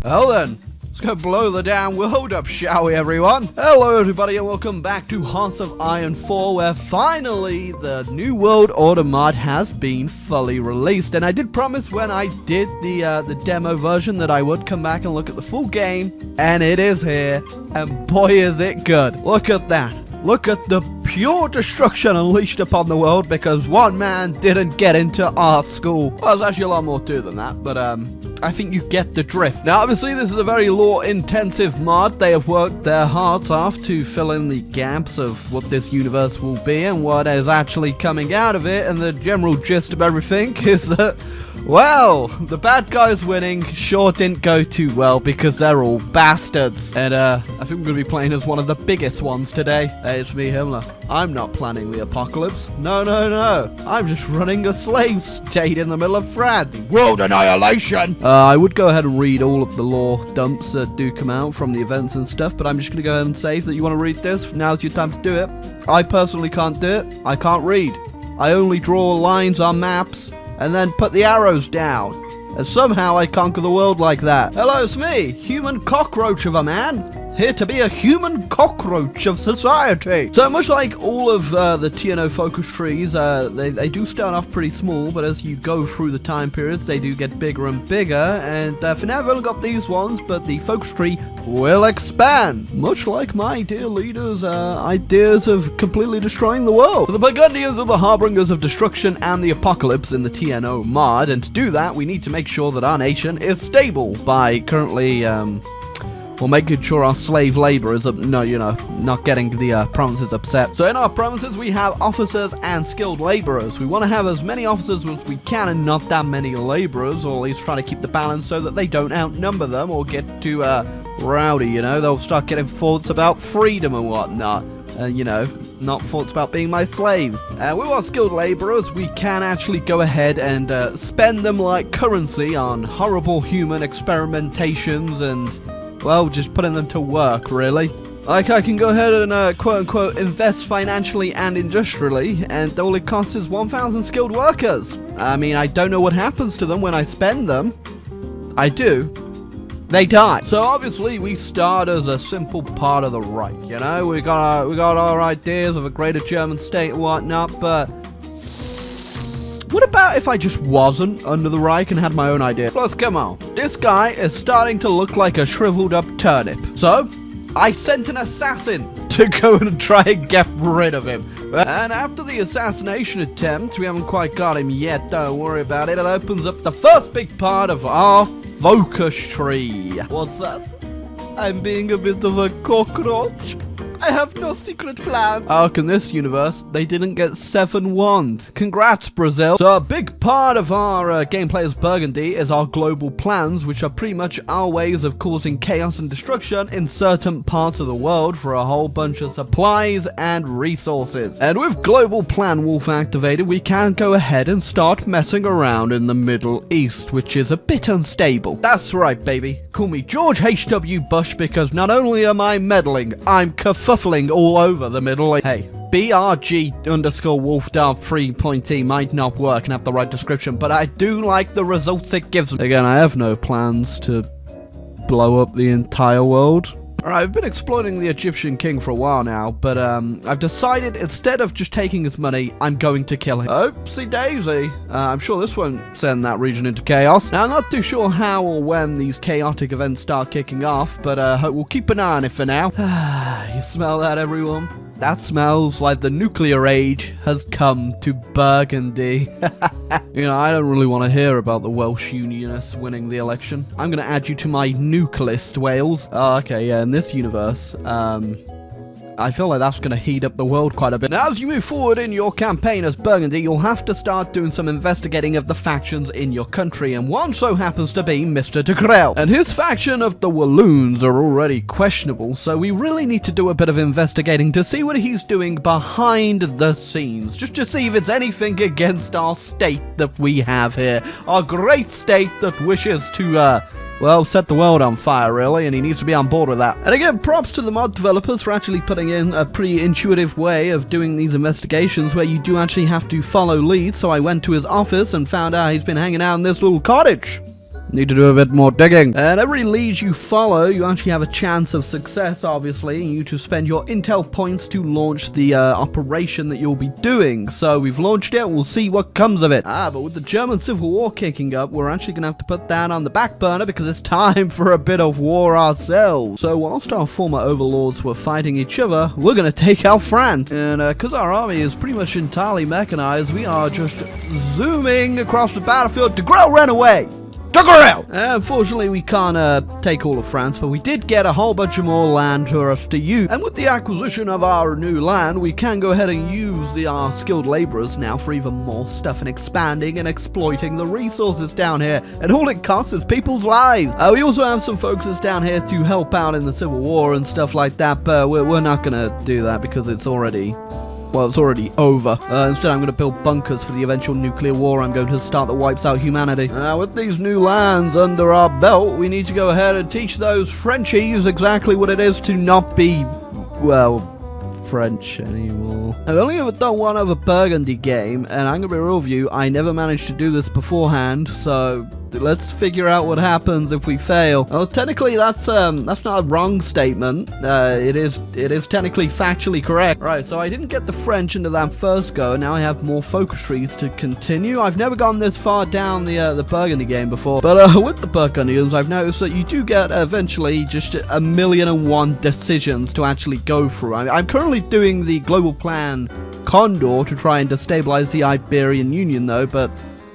Well then, let's go blow the damn world up, shall we, everyone? Hello everybody and welcome back to Hearts of Iron 4, where finally the New World Order mod has been fully released. And I did promise when I did the demo version that I would come back and look at the full game, and it is here, and boy is it good. Look at that. Look at the pure destruction unleashed upon the world because one man didn't get into art school. Well, there's actually a lot more to it than that, but I think you get the drift. Now, obviously, this is a very lore-intensive mod. They have worked their hearts off to fill in the gaps of what this universe will be and what is actually coming out of it, and the general gist of everything is that, well, the bad guys winning sure didn't go too well because they're all bastards. And I think we're going to be playing as one of the biggest ones today. Hey, it's me, Himmler. I'm not planning the apocalypse. No. I'm just running a slave state in the middle of France. World annihilation! I would go ahead and read all of the lore dumps that do come out from the events and stuff, but I'm just going to go ahead and say if that you want to read this, now's your time to do it. I personally can't do it. I can't read. I only draw lines on maps and then put the arrows down. And somehow I conquer the world like that. Hello, it's me, human cockroach of a man. Here to be a human cockroach of society. So much like all of the TNO focus trees, they do start off pretty small, but as you go through the time periods, they do get bigger and bigger. And for now, I've only got these ones, but the focus tree will expand. Much like my dear leaders' ideas of completely destroying the world. So the Burgundians are the harbingers of destruction and the apocalypse in the TNO mod, and to do that, we need to make sure that our nation is stable by currently, well, making sure our slave labor is, not getting the provinces upset. So in our provinces, we have officers and skilled laborers. We want to have as many officers as we can and not that many laborers, or at least try to keep the balance so that they don't outnumber them or get too rowdy, They'll start getting thoughts about freedom and whatnot. Not thoughts about being my slaves. With our skilled laborers, we can actually go ahead and spend them like currency on horrible human experimentations and, well, just putting them to work, really. Like, I can go ahead and, quote-unquote, invest financially and industrially, and all it costs is 1,000 skilled workers. I mean, I don't know what happens to them when I spend them. I do. They die. So, obviously, we start as a simple part of the Reich, We got our ideas of a greater German state and whatnot, but what about if I just wasn't under the Reich and had my own idea? Plus, come on. This guy is starting to look like a shriveled up turnip. So, I sent an assassin to go and try and get rid of him. And after the assassination attempt, we haven't quite got him yet, don't worry about it. It opens up the first big part of our focus tree. What's that? I'm being a bit of a cockroach. I have no secret plan. How can this universe, they didn't get 7 wands. Congrats, Brazil. So a big part of our gameplay as Burgundy is our global plans, which are pretty much our ways of causing chaos and destruction in certain parts of the world for a whole bunch of supplies and resources. And with Global Plan Wolf activated, we can go ahead and start messing around in the Middle East, which is a bit unstable. That's right, baby. Call me George H.W. Bush because not only am I meddling, I'm kerfuffling all over the Middle East. Hey, BRG_Wolfdog 3.E might not work and have the right description, but I do like the results it gives me. Again, I have no plans to blow up the entire world. Alright, I've been exploiting the Egyptian king for a while now, but I've decided instead of just taking his money, I'm going to kill him. Oopsie daisy. I'm sure this won't send that region into chaos. Now, I'm not too sure how or when these chaotic events start kicking off, but we'll keep an eye on it for now. You smell that, everyone? That smells like the nuclear age has come to Burgundy. I don't really want to hear about the Welsh Unionists winning the election. I'm going to add you to my nuke list, Wales. Oh, okay, yeah, in this universe, I feel like that's going to heat up the world quite a bit. Now, as you move forward in your campaign as Burgundy, you'll have to start doing some investigating of the factions in your country, and one so happens to be Mr. de Grelle. And his faction of the Walloons are already questionable, so we really need to do a bit of investigating to see what he's doing behind the scenes, just to see if it's anything against our state that we have here. Our great state that wishes to, well, set the world on fire, really, and he needs to be on board with that. And again, props to the mod developers for actually putting in a pretty intuitive way of doing these investigations where you do actually have to follow leads. So I went to his office and found out he's been hanging out in this little cottage. Need to do a bit more digging. And every lead you follow, you actually have a chance of success, obviously. You need to spend your intel points to launch the operation that you'll be doing. So we've launched it. We'll see what comes of it. But with the German Civil War kicking up, we're actually going to have to put that on the back burner because it's time for a bit of war ourselves. So whilst our former overlords were fighting each other, we're going to take out France. And because our army is pretty much entirely mechanized, we are just zooming across the battlefield. De Grelle ran away! Unfortunately, we can't take all of France, but we did get a whole bunch of more land for us to use. And with the acquisition of our new land, we can go ahead and use our skilled laborers now for even more stuff and expanding and exploiting the resources down here. And all it costs is people's lives. We also have some focuses down here to help out in the Civil War and stuff like that, but we're not going to do that because it's already... well, it's already over. Instead, I'm going to build bunkers for the eventual nuclear war I'm going to start that wipes out humanity. With these new lands under our belt, we need to go ahead and teach those Frenchies exactly what it is to not be, well, French anymore. I've only ever done one other Burgundy game, and I'm going to be real with you, I never managed to do this beforehand, so... let's figure out what happens if we fail. Well, technically, that's not a wrong statement. It is technically factually correct. Right, so I didn't get the French into that first go. Now I have more focus trees to continue. I've never gone this far down the Burgundy game before. But with the Burgundians, I've noticed that you do get eventually just 1,000,001 decisions to actually go through. I'm currently doing the global plan Condor to try and destabilize the Iberian Union, though, but...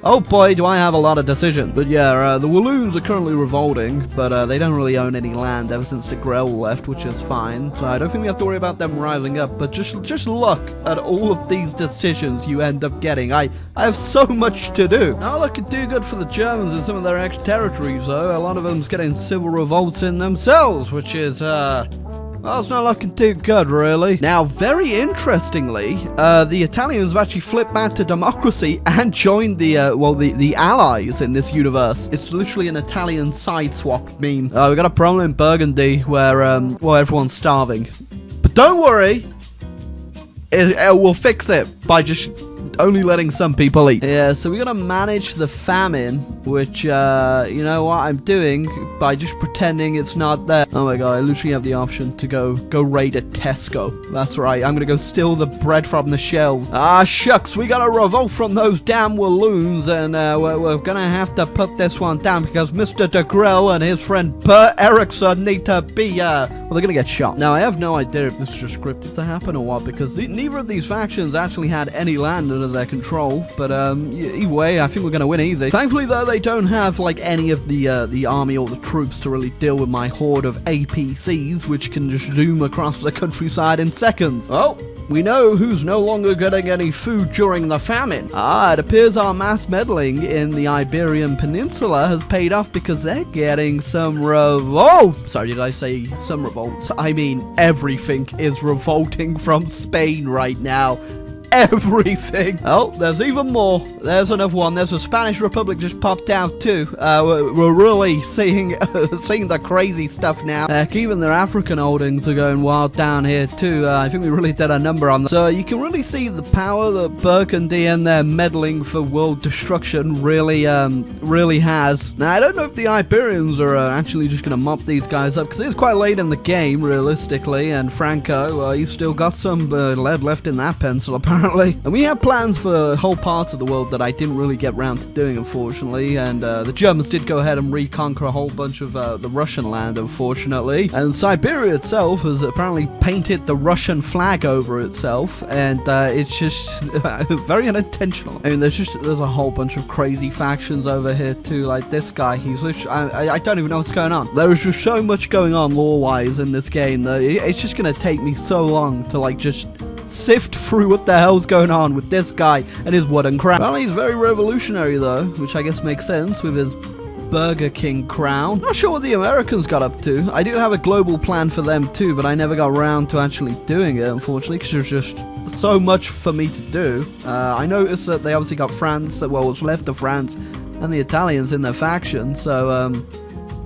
oh boy, do I have a lot of decisions. But yeah, the Walloons are currently revolting, but they don't really own any land ever since de Grelle left, which is fine. So I don't think we have to worry about them rising up, but just look at all of these decisions you end up getting. I have so much to do. Now looking too good for the Germans in some of their ex-territories, though. A lot of them's getting civil revolts in themselves, which is, well, it's not looking too good, really. Now, very interestingly, the Italians have actually flipped back to democracy and joined the allies in this universe. It's literally an Italian side swap meme. We got a problem in Burgundy where, well, everyone's starving. But don't worry, we'll fix it by just only letting some people eat. Yeah, so we're gonna manage the famine, which, you know what I'm doing by just pretending it's not there. Oh my god, I literally have the option to go raid a Tesco. That's right, I'm gonna go steal the bread from the shelves. Ah, shucks, we got a revolt from those damn Walloons, and we're gonna have to put this one down because Mr. de Grelle and his friend Bert Eriksson need to be, well, they're gonna get shot. Now, I have no idea if this is just scripted to happen or what, because neither of these factions actually had any land under their control, but either way, I think we're gonna win easy. Thankfully, though, they don't have like any of the army or the troops to really deal with my horde of APCs, which can just zoom across the countryside in seconds. Oh, we know who's no longer getting any food during the famine. It appears our mass meddling in the Iberian Peninsula has paid off because they're getting some revolts. Sorry, did I say some revolts? I mean, everything is revolting from Spain right now. Everything. Oh, there's even more. There's another one. There's a Spanish Republic just popped out too. We're really seeing the crazy stuff now. Even their African holdings are going wild down here too. I think we really did a number on that. So you can really see the power that Burgundy and their meddling for world destruction really has. Now, I don't know if the Iberians are actually just going to mop these guys up, because it's quite late in the game, realistically, and Franco, he's still got some lead left in that pencil, apparently. And we have plans for whole parts of the world that I didn't really get round to doing, unfortunately. And the Germans did go ahead and reconquer a whole bunch of the Russian land, unfortunately. And Siberia itself has apparently painted the Russian flag over itself, and it's just very unintentional. I mean, there's a whole bunch of crazy factions over here too. Like this guy, he's literally, I don't even know what's going on. There is just so much going on lore-wise in this game that it's just gonna take me so long to like just sift through what the hell's going on with this guy and his wooden crown. Well, he's very revolutionary though, which I guess makes sense with his Burger King crown. Not sure what the Americans got up to. I do have a global plan for them too, but I never got around to actually doing it, unfortunately, because there's just so much for me to do. I noticed that they obviously got France, well, what's left of France, and the Italians in their faction, so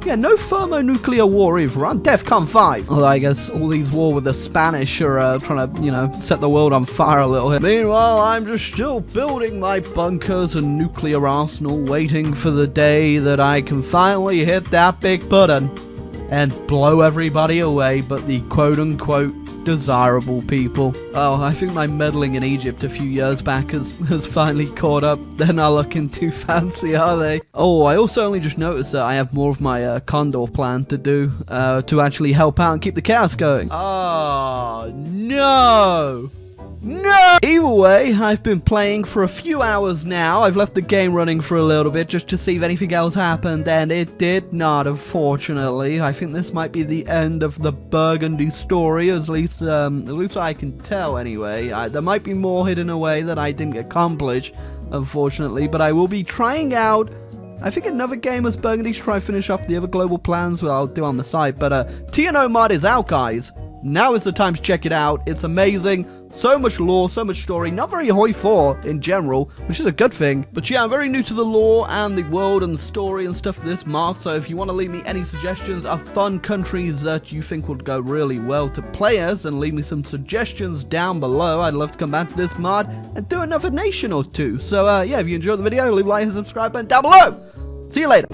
Yeah, no thermonuclear war either. We're on DEFCON 5. Although I guess all these war with the Spanish are trying to, you know, set the world on fire a little bit. Meanwhile, I'm just still building my bunkers and nuclear arsenal, waiting for the day that I can finally hit that big button and blow everybody away but the quote-unquote desirable people. Oh, I think my meddling in Egypt a few years back has finally caught up. They're not looking too fancy, are they? Oh, I also only just noticed that I have more of my Condor plan to do to actually help out and keep the chaos going. Oh, no! No! Either way, I've been playing for a few hours now. I've left the game running for a little bit just to see if anything else happened, and it did not, unfortunately. I think this might be the end of the Burgundy story, at least I can tell anyway. There might be more hidden away that I didn't accomplish, unfortunately, but I will be trying out, I think, another game as Burgundy to try and finish off the other global plans I'll do on the site. But TNO mod is out, guys. Now is the time to check it out. It's amazing. So much lore, so much story, not very hoi 4 in general, which is a good thing. But yeah, I'm very new to the lore and the world and the story and stuff of this mod, so if you want to leave me any suggestions of fun countries that you think would go really well to play as, and leave me some suggestions down below, I'd love to come back to this mod and do another nation or two. So yeah, if you enjoyed the video, leave a like and subscribe button down below. See you later.